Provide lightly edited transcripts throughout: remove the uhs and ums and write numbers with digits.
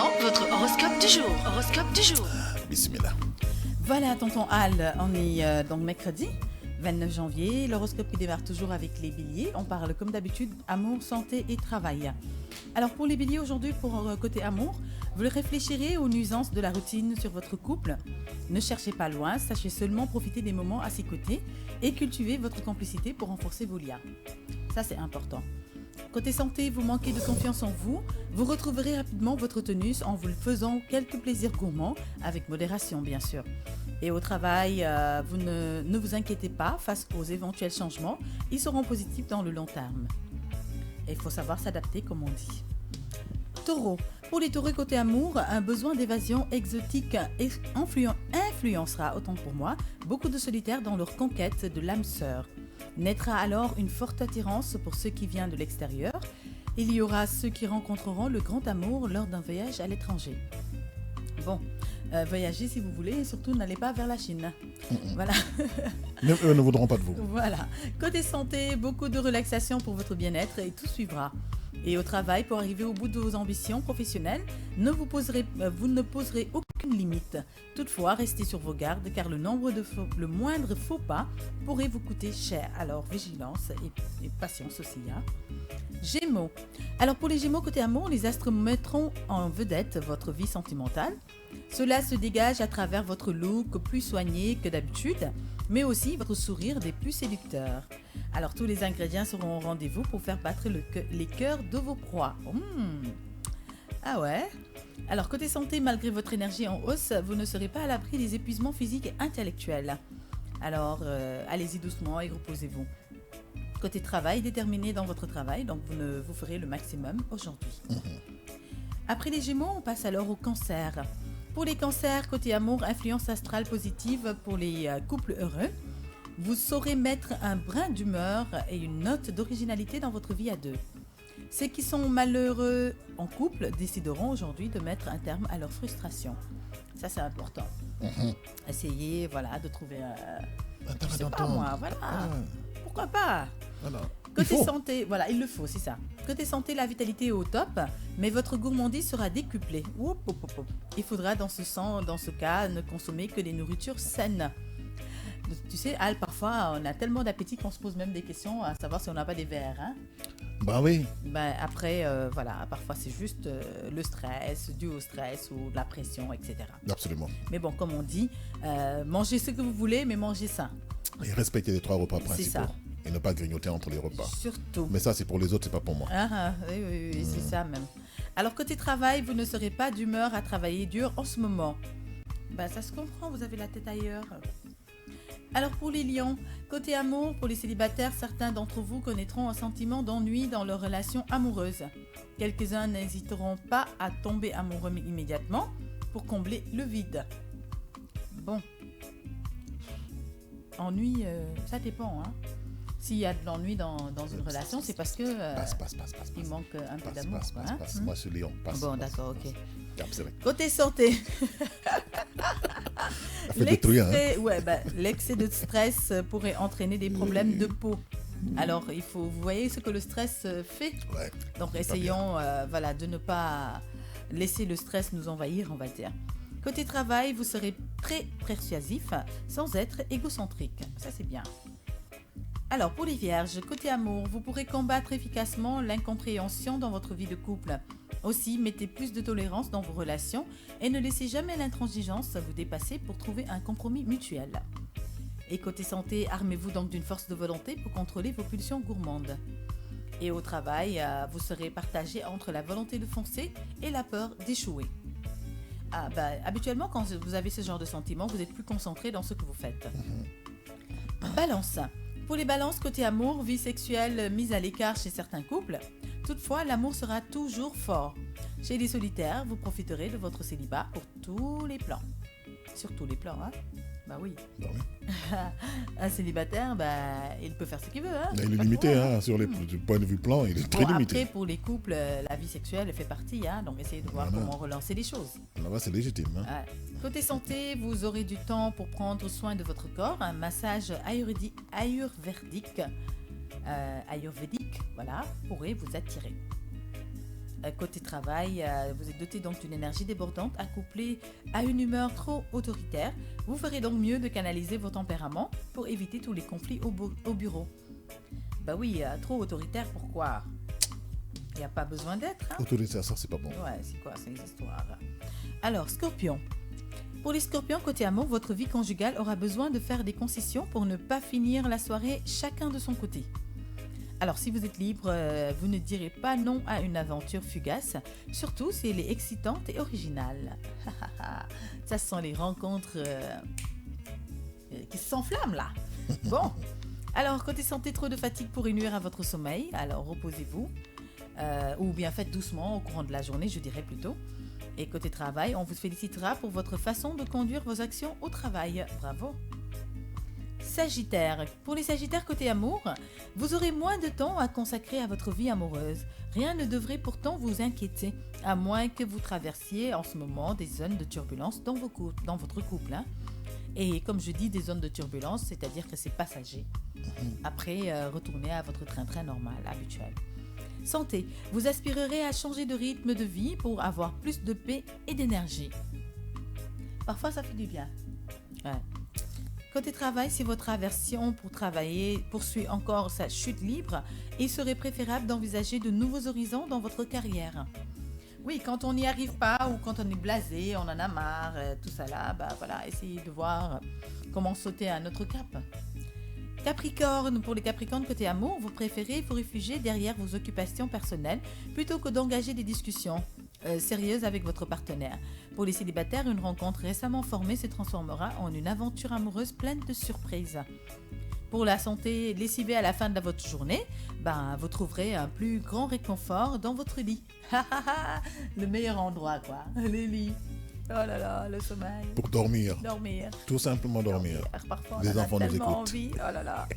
maintenant, votre horoscope du jour. Horoscope du jour. Bismillah. Voilà, tonton Al, on est donc mercredi 29 janvier. L'horoscope qui démarre toujours avec les béliers. On parle comme d'habitude amour, santé et travail. Alors pour les béliers aujourd'hui, pour côté amour, vous réfléchirez aux nuisances de la routine sur votre couple. Ne cherchez pas loin, sachez seulement profiter des moments à ses côtés et cultiver votre complicité pour renforcer vos liens. Ça c'est important. Côté santé, vous manquez de confiance en vous. Vous retrouverez rapidement votre tonus en vous faisant quelques plaisirs gourmands, avec modération bien sûr. Et au travail, vous ne vous inquiétez pas face aux éventuels changements. Ils seront positifs dans le long terme. Et il faut savoir s'adapter comme on dit. Taureau. Pour les taureaux côté amour, un besoin d'évasion exotique influencera, autant pour moi, beaucoup de solitaires dans leur conquête de l'âme sœur. Naîtra alors une forte attirance pour ceux qui viennent de l'extérieur. Il y aura ceux qui rencontreront le grand amour lors d'un voyage à l'étranger. Bon, voyagez si vous voulez et surtout n'allez pas vers la Chine. Voilà. Eux ne voudront pas de vous. Voilà. Côté santé, beaucoup de relaxation pour votre bien-être et tout suivra. Et au travail, pour arriver au bout de vos ambitions professionnelles, vous ne poserez aucune limite. Toutefois, restez sur vos gardes car le moindre faux pas pourrait vous coûter cher. Alors, vigilance et patience aussi. Hein. Gémeaux. Alors pour les Gémeaux côté amour, les astres mettront en vedette votre vie sentimentale. Cela se dégage à travers votre look plus soigné que d'habitude, mais aussi votre sourire des plus séducteurs. Alors tous les ingrédients seront au rendez-vous pour faire battre les cœurs de vos proies. Ah ouais. Alors côté santé, malgré votre énergie en hausse, vous ne serez pas à l'abri des épuisements physiques et intellectuels. Alors allez-y doucement et reposez-vous. Côté travail, déterminé dans votre travail, donc vous ferez le maximum aujourd'hui. Après les Gémeaux, on passe alors au Cancer. Pour les Cancers, côté amour, influence astrale positive pour les couples heureux. Vous saurez mettre un brin d'humeur et une note d'originalité dans votre vie à deux. Ceux qui sont malheureux en couple décideront aujourd'hui de mettre un terme à leur frustration. Ça, c'est important. Essayez, voilà, de trouver je sais pas moi, voilà. Pourquoi pas? Voilà. Côté santé, voilà, il le faut, c'est ça. Côté santé, la vitalité est au top, mais votre gourmandise sera décuplée. Il faudra dans ce cas ne consommer que des nourritures saines. Tu sais, Al, parfois, on a tellement d'appétit qu'on se pose même des questions à savoir si on n'a pas des vers. Hein. Bah oui. Après, voilà, parfois c'est juste le stress, dû au stress ou de la pression, etc. Absolument. Mais bon, comme on dit, mangez ce que vous voulez, mais mangez sain. Et respecter les 3 repas principaux. C'est ça. Et ne pas grignoter entre les repas. Surtout. Mais ça, c'est pour les autres, c'est pas pour moi. Oui, c'est ça même. Alors, côté travail, vous ne serez pas d'humeur à travailler dur en ce moment. Ça se comprend, vous avez la tête ailleurs. Alors, pour les lions, côté amour, pour les célibataires, certains d'entre vous connaîtront un sentiment d'ennui dans leur relation amoureuse. Quelques-uns n'hésiteront pas à tomber amoureux immédiatement pour combler le vide. Bon. Ennui, ça dépend, hein. S'il y a de l'ennui dans une relation, c'est parce que il manque un peu d'amour. Passe. Moi, je suis Léon. Passe. Bon, d'accord, ok. Passe. Côté santé, l'excès de stress pourrait entraîner des problèmes de peau. Alors, vous voyez ce que le stress fait. Ouais, donc, essayons de ne pas laisser le stress nous envahir, on va dire. Côté travail, vous serez très persuasif sans être égocentrique. Ça, c'est bien. Alors, pour les vierges, côté amour, vous pourrez combattre efficacement l'incompréhension dans votre vie de couple. Aussi, mettez plus de tolérance dans vos relations et ne laissez jamais l'intransigeance vous dépasser pour trouver un compromis mutuel. Et côté santé, armez-vous donc d'une force de volonté pour contrôler vos pulsions gourmandes. Et au travail, vous serez partagé entre la volonté de foncer et la peur d'échouer. Habituellement, quand vous avez ce genre de sentiment, vous êtes plus concentré dans ce que vous faites. Balance. Pour les balances côté amour, vie sexuelle mise à l'écart chez certains couples. Toutefois, l'amour sera toujours fort. Chez les solitaires, vous profiterez de votre célibat pour tous les plans. Sur tous les plans, hein? Bah oui. Un célibataire, il peut faire ce qu'il veut. Hein, il est limité, du point de vue plan, il est très limité. Après, pour les couples, la vie sexuelle fait partie, hein, donc essayez de voir comment relancer les choses. Là-bas, c'est légitime. Hein. Ouais. Côté santé, vous aurez du temps pour prendre soin de votre corps. Un massage ayurvédique, pourrait vous attirer. Côté travail, vous êtes doté donc d'une énergie débordante accouplée à une humeur trop autoritaire. Vous ferez donc mieux de canaliser vos tempéraments pour éviter tous les conflits au bureau. Bah oui, trop autoritaire, pourquoi? Il n'y a pas besoin d'être. Hein? Autoritaire, ça, c'est pas bon. Ouais, c'est quoi ces histoires? Alors, Scorpion. Pour les Scorpions, côté amour, votre vie conjugale aura besoin de faire des concessions pour ne pas finir la soirée chacun de son côté. Alors, si vous êtes libre, vous ne direz pas non à une aventure fugace, surtout si elle est excitante et originale. Ça sont les rencontres qui s'enflamment là. Bon, alors côté santé, trop de fatigue pourrait nuire à votre sommeil, alors reposez-vous, ou bien faites doucement au courant de la journée, je dirais plutôt. Et côté travail, on vous félicitera pour votre façon de conduire vos actions au travail. Bravo. Sagittaire. Pour les Sagittaires côté amour, vous aurez moins de temps à consacrer à votre vie amoureuse. Rien ne devrait pourtant vous inquiéter, à moins que vous traversiez en ce moment des zones de turbulence dans votre couple. Hein. Et comme je dis, des zones de turbulence, c'est-à-dire que c'est passager. Après, retournez à votre train-train normal, habituel. Santé. Vous aspirerez à changer de rythme de vie pour avoir plus de paix et d'énergie. Parfois, ça fait du bien. Ouais. Côté travail, si votre aversion pour travailler poursuit encore sa chute libre, il serait préférable d'envisager de nouveaux horizons dans votre carrière. Oui, quand on n'y arrive pas ou quand on est blasé, on en a marre, tout ça là, bah voilà, essayez de voir comment sauter à un autre cap. Capricorne, pour les Capricornes côté amour, vous préférez vous réfugier derrière vos occupations personnelles plutôt que d'engager des discussions sérieuses avec votre partenaire. Pour les célibataires, une rencontre récemment formée se transformera en une aventure amoureuse pleine de surprises. Pour la santé, lessivée à la fin de votre journée, vous trouverez un plus grand réconfort dans votre lit. Le meilleur endroit, quoi. Les lits. Oh là là, le sommeil. Pour dormir. Dormir. Tout simplement dormir. Parfois, les enfants nous écoutent. Envie. Oh là là.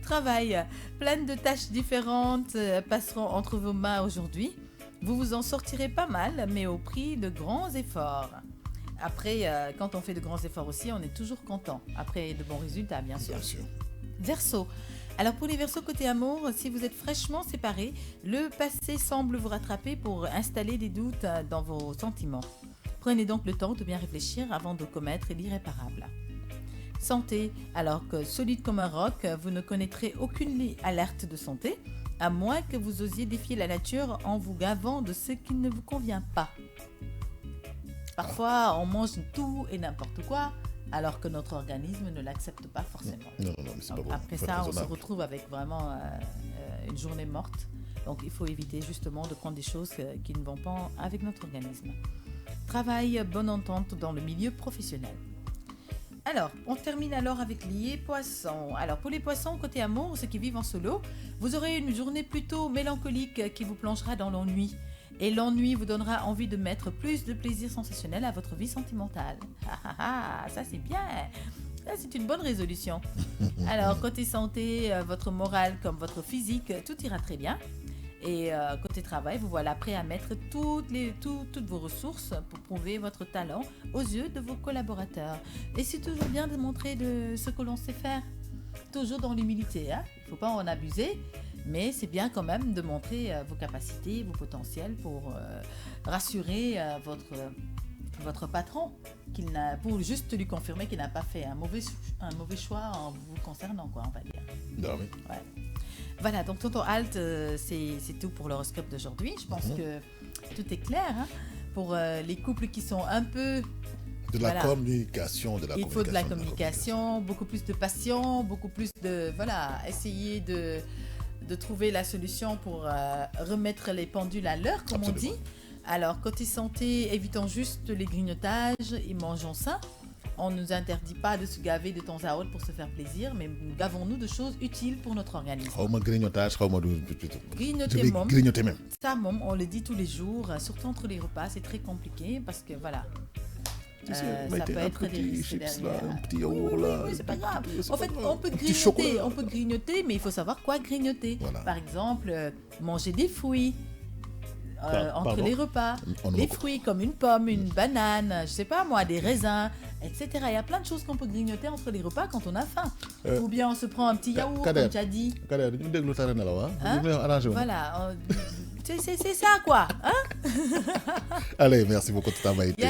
Travail. Plein de tâches différentes passeront entre vos mains aujourd'hui. Vous vous en sortirez pas mal, mais au prix de grands efforts. Après, quand on fait de grands efforts aussi, on est toujours content. Après de bons résultats, bien sûr. Bien sûr. Verseau. Alors pour les Verseaux côté amour, si vous êtes fraîchement séparés, le passé semble vous rattraper pour installer des doutes dans vos sentiments. Prenez donc le temps de bien réfléchir avant de commettre l'irréparable. Santé. Alors que solide comme un roc, vous ne connaîtrez aucune alerte de santé, à moins que vous osiez défier la nature en vous gavant de ce qui ne vous convient pas. Parfois, on mange tout et n'importe quoi, alors que notre organisme ne l'accepte pas forcément. Non, mais c'est pas bon. Après ça, on se retrouve avec vraiment une journée morte. Donc, il faut éviter justement de prendre des choses qui ne vont pas avec notre organisme. Travail, bonne entente dans le milieu professionnel. Alors, on termine alors avec les poissons. Alors, pour les poissons, côté amour, ceux qui vivent en solo, vous aurez une journée plutôt mélancolique qui vous plongera dans l'ennui. Et l'ennui vous donnera envie de mettre plus de plaisir sensationnel à votre vie sentimentale. Ça c'est bien. Ça, c'est une bonne résolution. Alors, côté santé, votre morale comme votre physique, tout ira très bien. Et côté travail, vous voilà prêt à mettre toutes vos ressources pour prouver votre talent aux yeux de vos collaborateurs. Et c'est toujours bien de montrer de ce que l'on sait faire. Toujours dans l'humilité, hein. Il ne faut pas en abuser, mais c'est bien quand même de montrer vos capacités, vos potentiels pour rassurer votre patron, pour juste lui confirmer qu'il n'a pas fait un mauvais choix en vous concernant, quoi, on va dire. Non, oui. Ouais. Voilà, donc Tonton Alt, c'est tout pour l'horoscope d'aujourd'hui. Je pense que tout est clair, hein, pour les couples qui sont un peu... De la communication, Il faut de la communication, beaucoup plus de passion, beaucoup plus de... Voilà, essayer de trouver la solution pour remettre les pendules à l'heure, comme Absolument. on dit. Alors, côté santé, évitons juste les grignotages et mangeons sain. On ne nous interdit pas de se gaver de temps à autre pour se faire plaisir, mais gavons-nous de choses utiles pour notre organisme. Grignotage, grignoter même. Ça, on le dit tous les jours, surtout entre les repas, c'est très compliqué parce que voilà. Ça peut être des risques derrière. Un petit yaourt là. Oui, c'est pas grave. C'est En pas fait, grave. on peut grignoter, mais il faut savoir quoi grignoter. Voilà. Par exemple, manger des fruits. Entre Pardon. les repas, On des ne- fruits comme une pomme, une banane, je sais pas moi, des raisins, etc. Il y a plein de choses qu'on peut grignoter entre les repas quand on a faim. Ou bien on se prend un petit yaourt, Kader. comme tu as dit. Kader, ñu déglu tare na la wa. Hein? Ñu arrangé. Voilà, C'est ça, quoi. Hein? Allez, merci beaucoup, Tata Maïté.